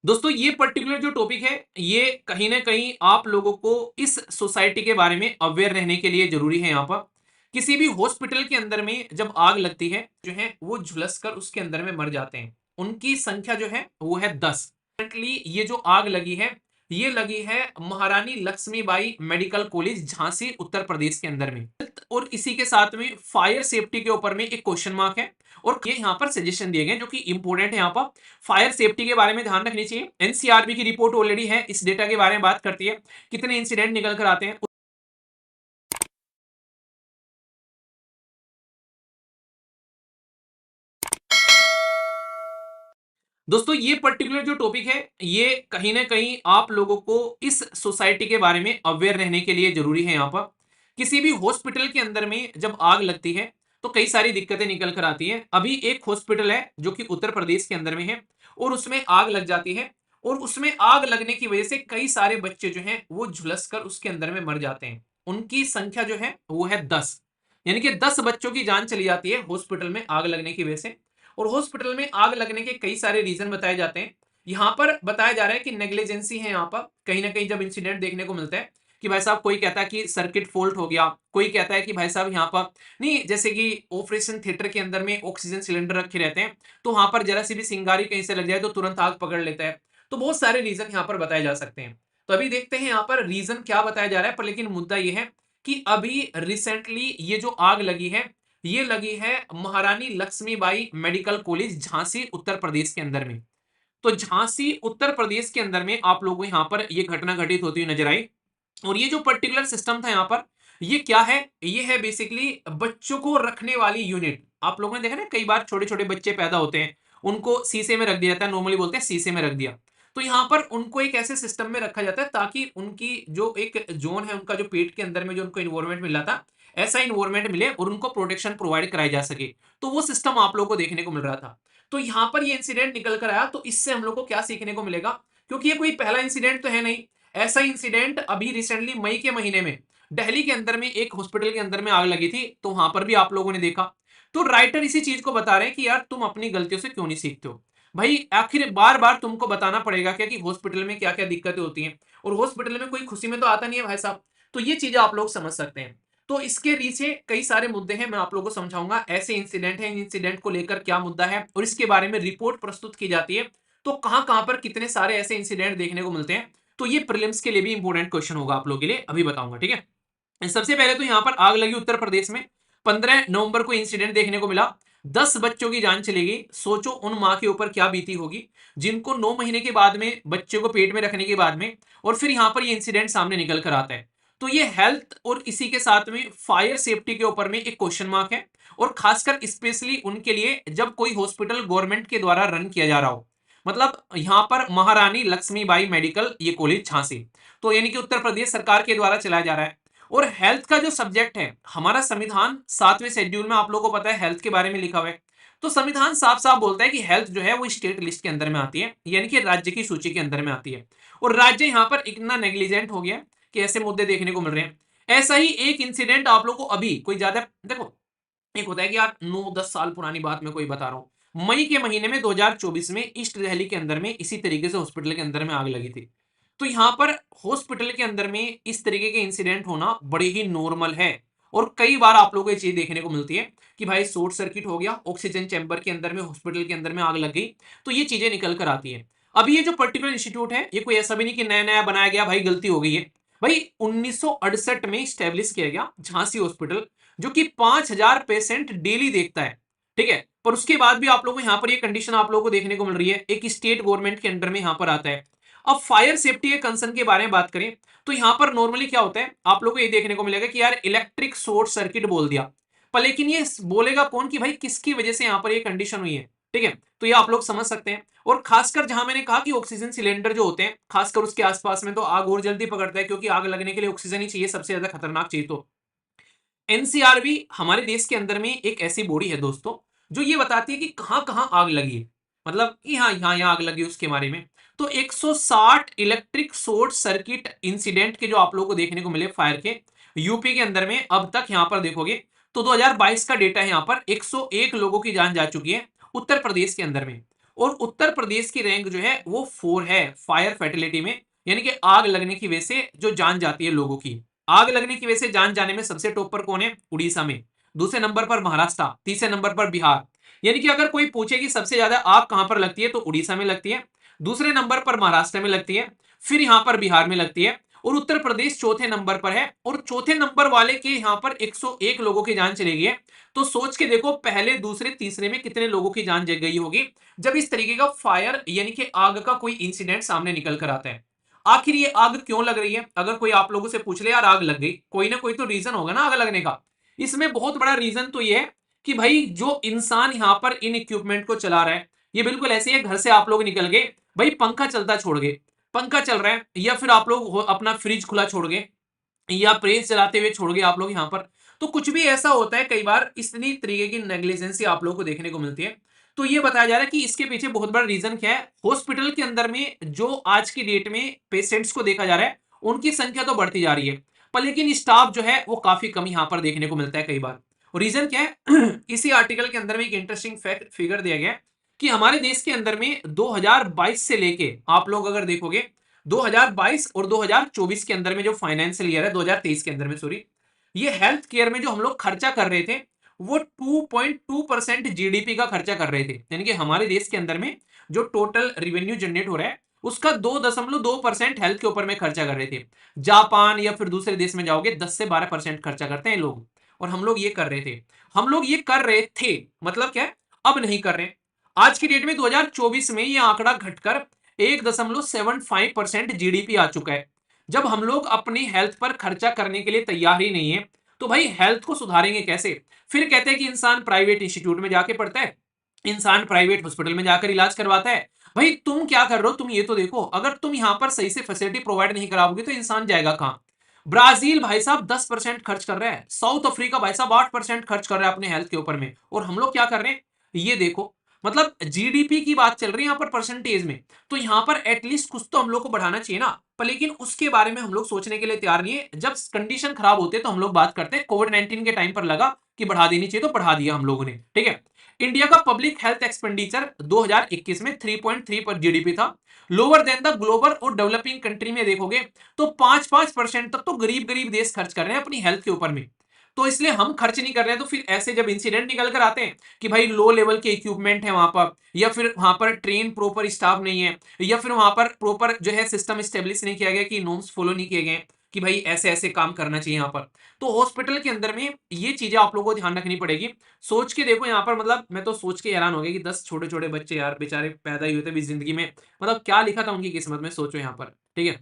दोस्तों ये पर्टिकुलर जो टॉपिक है ये कहीं ना कहीं आप लोगों को इस सोसाइटी के बारे में अवेयर रहने के लिए जरूरी है। यहाँ पर किसी भी हॉस्पिटल के अंदर में जब आग लगती है जो है वो झुलस कर उसके अंदर में मर जाते हैं। उनकी संख्या जो है वो है 10। करंटली ये जो आग लगी है ये लगी है महारानी लक्ष्मीबाई मेडिकल कॉलेज झांसी उत्तर प्रदेश के अंदर में। और इसी के साथ में फायर सेफ्टी के ऊपर में एक क्वेश्चन मार्क है और ये यहाँ पर सजेशन दिए गए जो कि इंपॉर्टेंट है। यहाँ पर फायर सेफ्टी के बारे में ध्यान रखनी चाहिए। एनसीआरबी की रिपोर्ट ऑलरेडी है, इस डेटा के बारे में बात करती है कितने इंसिडेंट निकल कर आते हैं। दोस्तों ये पर्टिकुलर जो टॉपिक है ये कहीं ना कहीं आप लोगों को इस सोसाइटी के बारे में अवेयर रहने के लिए जरूरी है। यहाँ पर किसी भी हॉस्पिटल के अंदर में जब आग लगती है तो कई सारी दिक्कतें निकल कर आती हैं। अभी एक हॉस्पिटल है जो कि उत्तर प्रदेश के अंदर में है और उसमें आग लग जाती है और उसमें आग लगने की वजह से कई सारे बच्चे जो हैं वो झुलस कर उसके अंदर में मर जाते हैं। उनकी संख्या जो है वो है 10, यानी कि 10 बच्चों की जान चली जाती है हॉस्पिटल में आग लगने की वजह से। और हॉस्पिटल में आग लगने के कई सारे रीजन बताए जाते हैं। यहाँ पर बताया जा रहा है कि नेग्लिजेंसी है। यहाँ पर कहीं ना कहीं जब इंसिडेंट देखने को मिलता है कि भाई साहब कोई कहता है कि सर्किट फॉल्ट हो गया, कोई कहता है कि भाई साहब यहाँ पर नहीं, जैसे कि ऑपरेशन थिएटर के अंदर में ऑक्सीजन सिलेंडर रखे रहते हैं तो वहां पर जरा सी भी चिंगारी कहीं से लग जाए तो तुरंत आग पकड़ लेता है। तो बहुत सारे रीजन यहाँ पर बताए जा सकते हैं। तो अभी देखते हैं यहाँ पर रीजन क्या बताया जा रहा है। पर लेकिन मुद्दा यह है कि अभी रिसेंटली ये जो आग लगी है ये लगी है महारानी लक्ष्मीबाई मेडिकल कॉलेज झांसी उत्तर प्रदेश के अंदर में। तो झांसी उत्तर प्रदेश के अंदर में आप लोगों को यहाँ पर ये घटना घटित होती हुई नजर आई। और ये जो पर्टिकुलर सिस्टम था यहाँ पर ये क्या है, ये है बेसिकली बच्चों को रखने वाली यूनिट। आप लोगों ने देखा ना कई बार छोटे छोटे बच्चे पैदा होते हैं उनको शीशे में रख दिया जाता है, नॉर्मली बोलते हैं शीशे में रख दिया। तो यहाँ पर उनको एक ऐसे सिस्टम में रखा जाता है ताकि उनकी जो एक जोन है उनका जो पेट के अंदर में जो उनको इन्वायरमेंट मिला था ऐसा इन्वायरमेंट मिले और उनको प्रोटेक्शन प्रोवाइड कराई जा सके। तो वो सिस्टम आप लोगों को देखने को मिल रहा था। तो यहाँ पर ये इंसिडेंट निकल कर आया तो इससे हम लोग को क्या सीखने को मिलेगा, क्योंकि ये कोई पहला इंसिडेंट तो है नहीं। ऐसा इंसिडेंट अभी रिसेंटली मई के महीने में दिल्ली के अंदर में एक हॉस्पिटल के अंदर में आग लगी थी तो वहां पर भी आप लोगों ने देखा। तो राइटर इसी चीज को बता रहे हैं कि यार तुम अपनी गलतियों से क्यों नहीं सीखते हो। भाई आखिर बार बार तुमको बताना पड़ेगा क्या कि हॉस्पिटल में क्या क्या दिक्कतें होती हैं, और हॉस्पिटल में कोई खुशी में तो आता नहीं है भाई साहब। तो ये चीजें आप लोग समझ सकते हैं। तो इसके पीछे कई सारे मुद्दे हैं, मैं आप लोगों को समझाऊंगा ऐसे इंसिडेंट है, इन इंसिडेंट को लेकर क्या मुद्दा है और इसके बारे में रिपोर्ट प्रस्तुत की जाती है। तो कहां कहां पर कितने सारे ऐसे इंसिडेंट देखने को मिलते हैं। तो ये प्रीलिम्स के लिए भी इंपॉर्टेंट क्वेश्चन होगा आप लोगों के लिए, अभी बताऊंगा, ठीक है। सबसे पहले तो यहाँ पर आग लगी उत्तर प्रदेश में, 15 नवंबर को इंसिडेंट देखने को मिला, 10 बच्चों की जान चली गई। सोचो उन माँ के ऊपर क्या बीती होगी जिनको 9 महीने के बाद में बच्चे को पेट में रखने के बाद में और फिर यहाँ पर ये इंसिडेंट सामने निकल कर आता है। तो ये हेल्थ और इसी के साथ में फायर सेफ्टी के ऊपर में एक क्वेश्चन मार्क है, और खासकर स्पेशली उनके लिए जब कोई हॉस्पिटल गवर्नमेंट के द्वारा रन किया जा रहा हो। मतलब यहां पर महारानी लक्ष्मीबाई मेडिकल ये कॉलेज झांसी, तो यानी कि उत्तर प्रदेश सरकार के द्वारा चलाया जा रहा है। और हेल्थ का जो सब्जेक्ट है हमारा संविधान 7वें शेड्यूल में आप लोगों को पता है हेल्थ के बारे में लिखा हुआ है। तो संविधान साफ साफ बोलता है कि हेल्थ जो है वो स्टेट लिस्ट के अंदर में आती है, यानी कि राज्य की सूची के अंदर में आती है। और राज्य यहाँ पर इतना नेग्लिजेंट हो गया कि ऐसे मुद्दे देखने को मिल रहे हैं। ऐसा ही एक इंसिडेंट आप लोग को अभी कोई ज्यादा देखो, एक होता है कि यार 9-10 साल पुरानी बात मैं कोई बता रहा हूँ, मई के महीने में 2024 में ईस्ट दिल्ली के अंदर में इसी तरीके से हॉस्पिटल के अंदर में आग लगी थी। तो यहाँ पर हॉस्पिटल के अंदर में इस तरीके के इंसिडेंट होना बड़े ही नॉर्मल है। और कई बार आप लोगों को ये चीज देखने को मिलती है कि भाई शॉर्ट सर्किट हो गया, ऑक्सीजन चैम्बर के अंदर में हॉस्पिटल के अंदर में आग लग गई। तो ये चीजें निकल कर आती है। अभी ये जो पर्टिकुलर इंस्टीट्यूट है ये कोई ऐसा भी नहीं कि नया नया बनाया गया भाई गलती हो गई है। भाई 1968 में स्टेब्लिश किया गया झांसी हॉस्पिटल, जो कि 5,000 पेशेंट डेली देखता है, ठीक है। पर उसके बाद भी आप लोगों को यहाँ पर ये कंडीशन आप लोगों को देखने को मिल रही है, एक स्टेट गवर्नमेंट के अंडर में यहाँ पर आता है। अब फायर सेफ्टी के कंसर्न के बारे में बात करें तो यहाँ पर नॉर्मली क्या होता है आप लोगों को ये देखने को मिलेगा कि यार इलेक्ट्रिक शॉर्ट सर्किट बोल दिया, पर लेकिन ये बोलेगा कौन कि भाई किसकी वजह से यहाँ पर ये कंडीशन हुई है, ठीक है। तो ये आप लोग समझ सकते हैं। और खासकर जहां मैंने कहा कि ऑक्सीजन सिलेंडर जो होते हैं खासकर उसके आसपास में तो आग और जल्दी पकड़ता है, क्योंकि आग लगने के लिए ऑक्सीजन ही चाहिए, सबसे ज्यादा खतरनाक चीज। तो एनसीआरबी हमारे देश के अंदर में एक ऐसी बॉडी है दोस्तों जो ये बताती है कि कहां कहां आग लगी है, मतलब कि हाँ यहाँ यहाँ आग लगी उसके बारे में। तो 160 इलेक्ट्रिक शॉर्ट सर्किट इंसिडेंट के जो आप लोगों को देखने को मिले फायर के यूपी के अंदर में अब तक यहाँ पर देखोगे तो 2022 का डेटा है, यहाँ पर 101 लोगों की जान जा चुकी है उत्तर प्रदेश के अंदर में। और उत्तर प्रदेश की रैंक जो है वो 4 है फायर फैटिलिटी में, यानी कि आग लगने की वजह से जो जान जाती है लोगों की। आग लगने की वजह से जान जाने में सबसे टॉप पर कौन है? उड़ीसा में। दूसरे नंबर पर महाराष्ट्र, तीसरे नंबर पर बिहार। यानी कि अगर कोई पूछे कि सबसे ज्यादा आग कहां पर लगती है, तो उड़ीसा में लगती है, दूसरे नंबर पर महाराष्ट्र में लगती है, फिर यहां पर बिहार में लगती है, और उत्तर प्रदेश चौथे नंबर पर है। और चौथे नंबर वाले के यहां पर 101 लोगों की जान चली गई है। तो सोच के देखो पहले दूसरे तीसरे में कितने लोगों की जान जग गई होगी जब इस तरीके का फायर यानी कि आग का कोई इंसिडेंट सामने निकल कर आता है। आखिर ये आग क्यों लग रही है? अगर कोई आप लोगों से पूछ ले यार आग लग गई, कोई ना कोई तो रीजन होगा ना आग लगने का। इसमें बहुत बड़ा रीजन तो ये है कि भाई जो इंसान यहां पर इन इक्विपमेंट को चला रहा है, ये बिल्कुल ऐसे ही है, घर से आप लोग निकल गए, भाई पंखा चलता छोड़ गए, पंखा चल रहा है, या फिर आप लोग अपना फ्रिज खुला छोड़ गए, या प्रेस चलाते हुए छोड़ गए आप लोग यहां पर। तो कुछ भी ऐसा होता है, कई बार इतनी तरीके की नेग्लिजेंसी आप लोगों को देखने को मिलती है। तो ये बताया जा रहा है कि इसके पीछे बहुत बड़ा रीजन क्या है। हॉस्पिटल के अंदर में जो आज की डेट में पेशेंट्स को देखा जा रहा है, उनकी संख्या तो बढ़ती जा रही है, पर लेकिन स्टाफ जो है वो काफी कम यहां पर देखने को मिलता है कई बार। और रीजन क्या है? इसी आर्टिकल के अंदर में एक इंटरेस्टिंग फैक्ट फिगर दिया गया है कि हमारे देश के अंदर में 2022 से लेके आप लोग अगर देखोगे, 2022 और 2024 के अंदर में जो फाइनेंशियल ईयर है, 2023 के अंदर में सॉरी, ये हेल्थ केयर में जो हम लोग खर्चा कर रहे थे, वो 2.2% जीडीपी का खर्चा कर रहे थे। यानी कि हमारे देश के अंदर में जो टोटल रिवेन्यू जनरेट हो रहा है, उसका 2.2% हेल्थ के ऊपर में खर्चा कर रहे थे। जापान या फिर दूसरे देश में जाओगे 10 से 12% खर्चा करते हैं लोग, और हम लोग ये कर रहे थे। हम लोग ये कर रहे थे मतलब क्या है, अब नहीं कर रहे। आज की डेट में 2024 में ये आंकड़ा घटकर 1.75% जीडीपी आ चुका है। जब हम लोग अपनी हेल्थ पर खर्चा करने के लिए तैयार ही नहीं है, तो भाई हेल्थ को सुधारेंगे कैसे? फिर कहते हैं कि इंसान प्राइवेट इंस्टीट्यूट में जाके पढ़ता है, इंसान प्राइवेट हॉस्पिटल में जाकर इलाज करवाता है। भाई तुम क्या कर रहे हो? तुम ये तो देखो, अगर तुम यहां पर सही से फैसिलिटी प्रोवाइड नहीं कराओगे तो इंसान जाएगा कहां? ब्राजील भाई साहब 10% खर्च कर रहा है, साउथ अफ्रीका भाई साहब 8% खर्च कर रहा है अपने हेल्थ के ऊपर में, और हम लोग क्या कर रहे हैं? ये देखो, मतलब जीडीपी की बात चल रही है यहां पर परसेंटेज में, तो यहां पर एटलीस्ट कुछ तो हम लोग को बढ़ाना चाहिए ना। पर लेकिन उसके बारे में हम लोग सोचने के लिए तैयार नहीं है। जब कंडीशन खराब होते हैं तो हम लोग बात करते हैं। कोविड-19 के टाइम पर लगा कि बढ़ा देनी चाहिए तो बढ़ा दिया हम लोगों ने, ठीक है। इंडिया का पब्लिक हेल्थ एक्सपेंडिचर 2021 में 3.3 पर जीडीपी था, लोअर देन द ग्लोबल और डेवलपिंग कंट्री में देखोगे तो 5-5% तक तो गरीब गरीब देश खर्च कर रहे हैं अपनी हेल्थ के ऊपर में। तो इसलिए हम खर्च नहीं कर रहे हैं, तो फिर ऐसे जब इंसिडेंट निकल कर आते हैं कि भाई लो लेवल के इक्विपमेंट है वहां पर, या फिर वहां पर ट्रेन प्रॉपर स्टाफ नहीं है, या फिर वहां पर प्रॉपर जो है सिस्टम स्टेब्लिश नहीं किया गया, कि नॉर्म्स फॉलो नहीं किए गए कि भाई ऐसे ऐसे काम करना चाहिए यहाँ पर। तो हॉस्पिटल के अंदर में ये चीजें आप लोगों को ध्यान रखनी पड़ेगी। सोच के देखो यहाँ पर, मतलब मैं तो सोच के हैरान हो गया कि 10 छोटे छोटे बच्चे यार बेचारे पैदा ही हुए थे भी जिंदगी में, मतलब क्या लिखा था उनकी किस्मत में, सोचो यहाँ पर, ठीक है,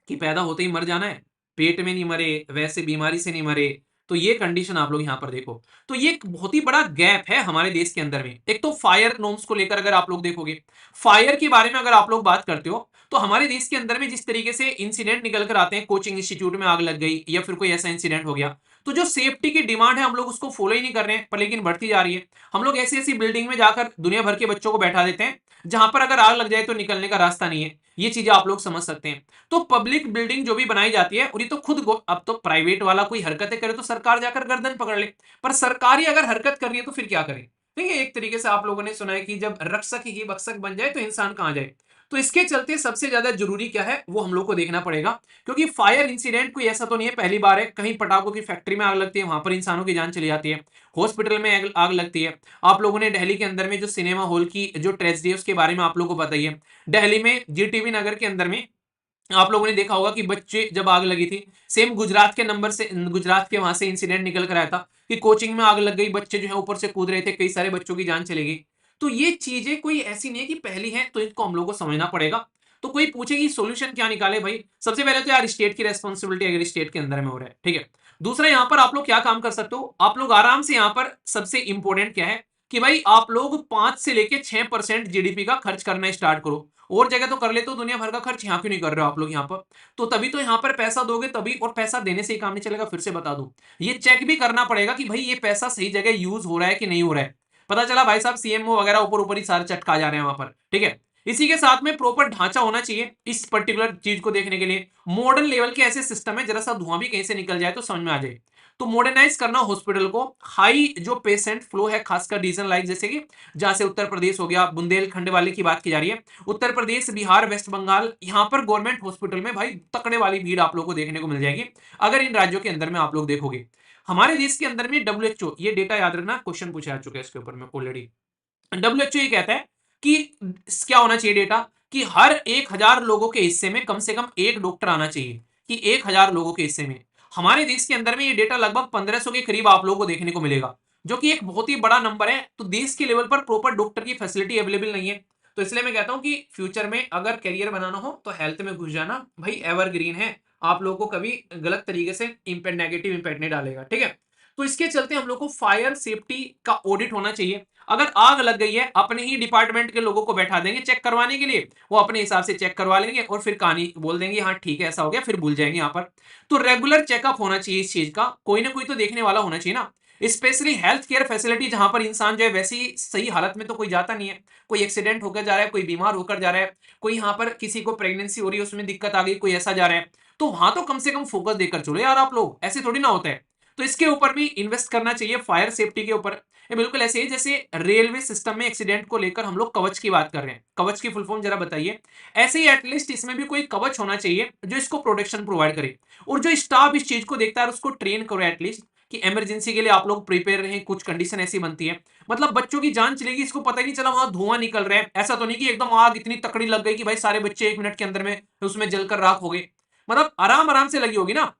कि पैदा होते ही मर जाना है, पेट में नहीं मरे, वैसे बीमारी से नहीं मरे। तो ये कंडीशन आप लोग यहां पर देखो। तो ये एक बहुत ही बड़ा गैप है हमारे देश के अंदर में। एक तो फायर नॉर्म्स को लेकर अगर आप लोग देखोगे, फायर के बारे में अगर आप लोग बात करते हो, तो हमारे देश के अंदर में जिस तरीके से इंसिडेंट निकल कर आते हैं, कोचिंग इंस्टीट्यूट में आग लग गई या फिर कोई ऐसा इंसिडेंट हो गया, तो जो सेफ्टी की डिमांड है हम लोग उसको फॉलो ही नहीं कर रहे हैं, पर लेकिन बढ़ती जा रही है। हम लोग ऐसी ऐसी बिल्डिंग में जाकर दुनिया भर के बच्चों को बैठा देते हैं जहां पर अगर आग लग जाए तो निकलने का रास्ता नहीं है। ये चीजें आप लोग समझ सकते हैं। तो पब्लिक बिल्डिंग जो भी बनाई जाती है, और ये तो खुद अब तो प्राइवेट वाला कोई हरकतें करे तो सरकार जाकर गर्दन पकड़ ले, पर सरकार ही अगर हरकत कर रही है तो फिर क्या करे? ठीक है, एक तरीके से आप लोगों ने सुना है कि जब रक्षक ही भक्षक बन जाए तो इंसान कहां जाए। तो इसके चलते सबसे ज्यादा जरूरी क्या है वो हम लोग को देखना पड़ेगा, क्योंकि फायर इंसिडेंट कोई ऐसा तो नहीं है पहली बार है। कहीं पटाखों की फैक्ट्री में आग लगती है, वहां पर इंसानों की जान चली जाती है, हॉस्पिटल में आग लगती है। आप लोगों ने दिल्ली के अंदर में जो सिनेमा हॉल की जो ट्रेजेडी है उसके बारे में आप लोगों को पता ही है। दिल्ली में जीटीबी नगर के अंदर में आप लोगों ने देखा होगा कि बच्चे जब आग लगी थी, सेम गुजरात के नंबर से, गुजरात के वहां से इंसिडेंट निकल कर आया था कि कोचिंग में आग लग गई, बच्चे जो है ऊपर से कूद रहे थे, कई सारे बच्चों की जान चली गई। तो ये चीजें कोई ऐसी नहीं है कि पहली है, तो इनको हम लोग को समझना पड़ेगा। तो कोई पूछे कि सोल्यूशन क्या निकाले, भाई सबसे पहले तो यार स्टेट की रेस्पॉन्सिबिलिटी अगर स्टेट के अंदर में हो रहा है, ठीक है। दूसरा यहाँ पर आप लोग क्या काम कर सकते हो, आप लोग आराम से यहाँ पर सबसे इंपॉर्टेंट क्या है कि भाई आप लोग 5 से लेके 6% जीडीपी का खर्च करना स्टार्ट करो। और जगह तो कर लेते हो दुनिया भर का खर्च, यहाँ क्यों नहीं कर रहे हो आप लोग यहाँ पर? तो तभी तो यहाँ पर पैसा दोगे तभी, और पैसा देने से ही काम नहीं चलेगा, फिर से बता दूं। ये चेक भी करना पड़ेगा कि भाई ये पैसा सही जगह यूज हो रहा है कि नहीं हो रहा है। पता चला भाई साहब सीएमओ वगैरह ऊपर ऊपर ही सारे चटका जा रहे हैं वहां पर, ठीक है। इसी के साथ में प्रॉपर ढांचा होना चाहिए इस पर्टिकुलर चीज को देखने के लिए। मॉडर्न लेवल के ऐसे सिस्टम है, जरा सा धुआं भी कहीं से निकल जाए तो समझ में आ जाए। तो मॉडर्नाइज करना हॉस्पिटल को, हाई जो पेशेंट फ्लो है खासकर रीजन लाइक जैसे कि जहां से उत्तर प्रदेश हो गया, बुंदेलखंड वाले की बात की जा रही है, उत्तर प्रदेश, बिहार, वेस्ट बंगाल, यहां पर गवर्नमेंट हॉस्पिटल में भाई तकड़े वाली भीड़ आप लोग को देखने को मिल जाएगी अगर इन राज्यों के अंदर में आप लोग देखोगे। हमारे देश के अंदर में डब्ल्यूएचओ, ये डेटा याद रखना, क्वेश्चन पूछा जा चुका है इसके ऊपर में ऑलरेडी। डब्ल्यूएचओ ये कहता है कि क्या होना चाहिए डेटा, कि हर 1,000 लोगों के हिस्से में कम से कम एक डॉक्टर आना चाहिए, कि 1,000 लोगों के हिस्से में। हमारे देश के अंदर में ये डेटा लगभग 1500 के करीब आप लोगों को देखने को मिलेगा, जो कि एक बहुत ही बड़ा नंबर है। तो देश के लेवल पर प्रॉपर डॉक्टर की फैसिलिटी अवेलेबल नहीं है। तो इसलिए मैं कहता हूं कि फ्यूचर में अगर करियर बनाना हो तो हेल्थ में घुस जाना भाई एवरग्रीन है, आप लोगों को कभी गलत तरीके से इम्पैक्ट, नेगेटिव इम्पैक्ट नहीं डालेगा, ठीक है। तो इसके चलते हम लोग को फायर सेफ्टी का ऑडिट होना चाहिए। अगर आग लग गई है, अपने ही डिपार्टमेंट के लोगों को बैठा देंगे चेक करवाने के लिए, वो अपने हिसाब से चेक करवा लेंगे और फिर कहानी बोल देंगे हाँ ठीक है ऐसा हो गया, फिर भूल जाएंगे यहाँ पर। तो रेगुलर चेकअप होना चाहिए इस चीज का, कोई ना कोई तो देखने वाला होना चाहिए ना। स्पेशली हेल्थ केयर फैसिलिटी जहां पर इंसान जो है वैसी सही हालत में तो कोई जाता नहीं है, कोई एक्सीडेंट होकर जा रहा है, कोई बीमार होकर जा रहा है, कोई यहाँ पर किसी को प्रेगनेंसी हो रही है उसमें दिक्कत आ गई, कोई ऐसा जा रहा है, तो वहां तो कम से कम फोकस देकर चलो यार आप लोग, ऐसे थोड़ी ना होता है। तो इसके ऊपर भी इन्वेस्ट करना चाहिए, फायर सेफ्टी के ऊपर। ये बिल्कुल ऐसे ही जैसे रेलवे सिस्टम में एक्सीडेंट को लेकर हम लोग कवच की बात कर रहे हैं, कवच की फुल फॉर्म जरा बताइए। ऐसे ही एटलीस्ट इसमें भी कोई कवच होना चाहिए जो इसको प्रोटेक्शन प्रोवाइड करे, और जो स्टाफ इस चीज को देखता है उसको ट्रेन करो एटलीस्ट, कि इमरजेंसी के लिए आप लोग प्रिपेयर रहें, कुछ कंडीशन ऐसी बनती है, मतलब बच्चों की जान चलेगी, इसको पता ही नहीं चला वहां धुआं निकल रहा है, ऐसा तो नहीं कि एकदम आग इतनी तकड़ी लग गई कि भाई सारे बच्चे 1 मिनट के अंदर में उसमें जलकर राख हो गए, मतलब आराम आराम से लगी होगी ना।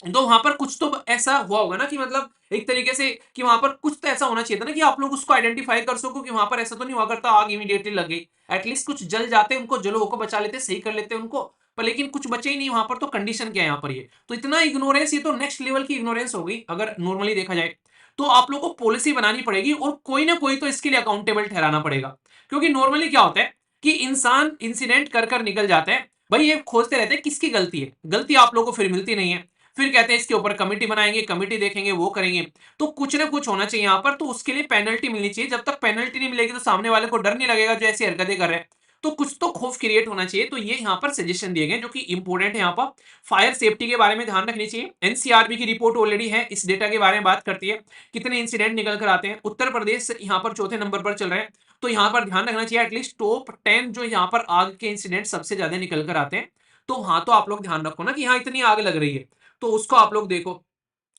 तो वहां पर कुछ तो ऐसा हुआ होगा ना, कि मतलब एक तरीके से कि वहां पर कुछ तो ऐसा होना चाहिए था ना कि आप लोग उसको आइडेंटिफाई कर सको, कि वहां पर ऐसा तो नहीं हुआ करता आग इमीडिएटली लग गई, एटलीस्ट कुछ जल जाते, उनको जलो होकर बचा लेते, सही कर लेते उनको, पर लेकिन कुछ बचे ही नहीं वहां पर। तो कंडीशन क्या है यहाँ पर, ये तो इतना इग्नोरेंस, ये तो नेक्स्ट लेवल की इग्नोरेंस हो गई अगर नॉर्मली देखा जाए। तो आप लोग को पॉलिसी बनानी पड़ेगी और कोई ना कोई तो इसके लिए अकाउंटेबल ठहराना पड़ेगा, क्योंकि नॉर्मली क्या होता है कि इंसान इंसिडेंट कर कर निकल जाता है, भाई ये खोजते रहते हैं किसकी गलती है, गलती आप लोगों को फिर मिलती नहीं है, फिर कहते हैं इसके ऊपर कमेटी बनाएंगे, कमेटी देखेंगे, वो करेंगे। तो कुछ ना कुछ होना चाहिए यहाँ पर, तो उसके लिए पेनल्टी मिलनी चाहिए, जब तक पेनल्टी नहीं मिलेगी तो सामने वाले को डर नहीं लगेगा जो ऐसी हरकतें कर रहे हैं, तो कुछ तो खौफ क्रिएट होना चाहिए। तो ये यहाँ पर सजेशन दिए गए जो कि इंपॉर्टेंट है। यहाँ पर फायर सेफ्टी के बारे में ध्यान रखनी चाहिए। एनसीआरबी की रिपोर्ट ऑलरेडी है, इस डेटा के बारे में बात करती है, कितने इंसिडेंट निकल कर आते हैं। उत्तर प्रदेश यहाँ पर चौथे नंबर पर चल रहे हैं, तो यहाँ पर ध्यान रखना चाहिए एटलीस्ट टॉप 10 जो यहाँ पर आग के इंसिडेंट सबसे ज्यादा निकल कर आते हैं। तो वहां तो आप लोग ध्यान रखो ना कि हाँ इतनी आग लग रही है, तो उसको आप लोग देखो।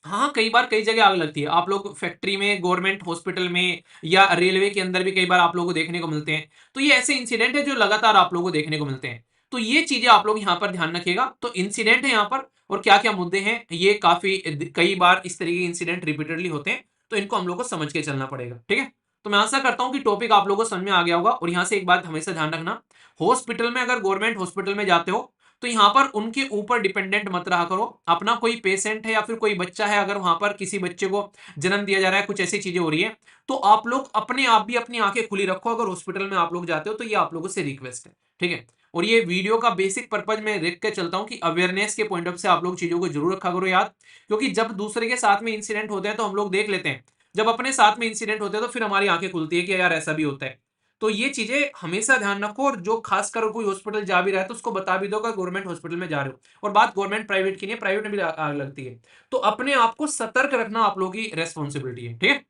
हाँ, कई बार कई जगह आग लगती है, आप लोग फैक्ट्री में, गवर्नमेंट हॉस्पिटल में, या रेलवे के अंदर भी कई बार आप लोगों को देखने को मिलते हैं। तो ये ऐसे इंसिडेंट है जो लगातार आप लोगों को देखने को मिलते हैं। तो ये चीजें आप लोग यहाँ पर ध्यान रखिएगा। तो इंसिडेंट है यहाँ पर, और क्या क्या मुद्दे हैं, ये काफी कई बार इस तरीके के इंसिडेंट रिपीटेडली होते हैं, तो इनको हम लोग को समझ के चलना पड़ेगा, ठीक है। तो मैं आशा करता हूँ कि टॉपिक आप लोगों को समझ में आ गया होगा। और यहाँ से एक बात हमेशा ध्यान रखना, हॉस्पिटल में अगर गवर्नमेंट हॉस्पिटल में जाते हो तो यहाँ पर उनके ऊपर डिपेंडेंट मत रहा करो। अपना कोई पेशेंट है या फिर कोई बच्चा है, अगर वहां पर किसी बच्चे को जन्म दिया जा रहा है, कुछ ऐसी चीजें हो रही है, तो आप लोग अपने आप भी अपनी आंखें खुली रखो अगर हॉस्पिटल में आप लोग जाते हो, तो ये आप लोगों से रिक्वेस्ट है, ठीक है। और ये वीडियो का बेसिक पर्पज मैं देख के चलता हूँ कि अवेयरनेस के पॉइंट ऑफ से आप लोग चीजों को जरूर रखा करो याद, क्योंकि जब दूसरे के साथ में इंसिडेंट होते हैं तो हम लोग देख लेते हैं, जब अपने साथ में इंसिडेंट होते हैं तो फिर हमारी आंखें खुलती है कि यार ऐसा भी होता है। तो ये चीजें हमेशा ध्यान रखो, और जो खासकर कोई हॉस्पिटल जा भी रहा है तो उसको बता भी दो कि गवर्नमेंट हॉस्पिटल में जा रहे हो। और बात गवर्नमेंट प्राइवेट की नहीं है, प्राइवेट में भी आग लगती है, तो अपने आप को सतर्क रखना आप लोगों की रेस्पॉन्सिबिलिटी है, ठीक है।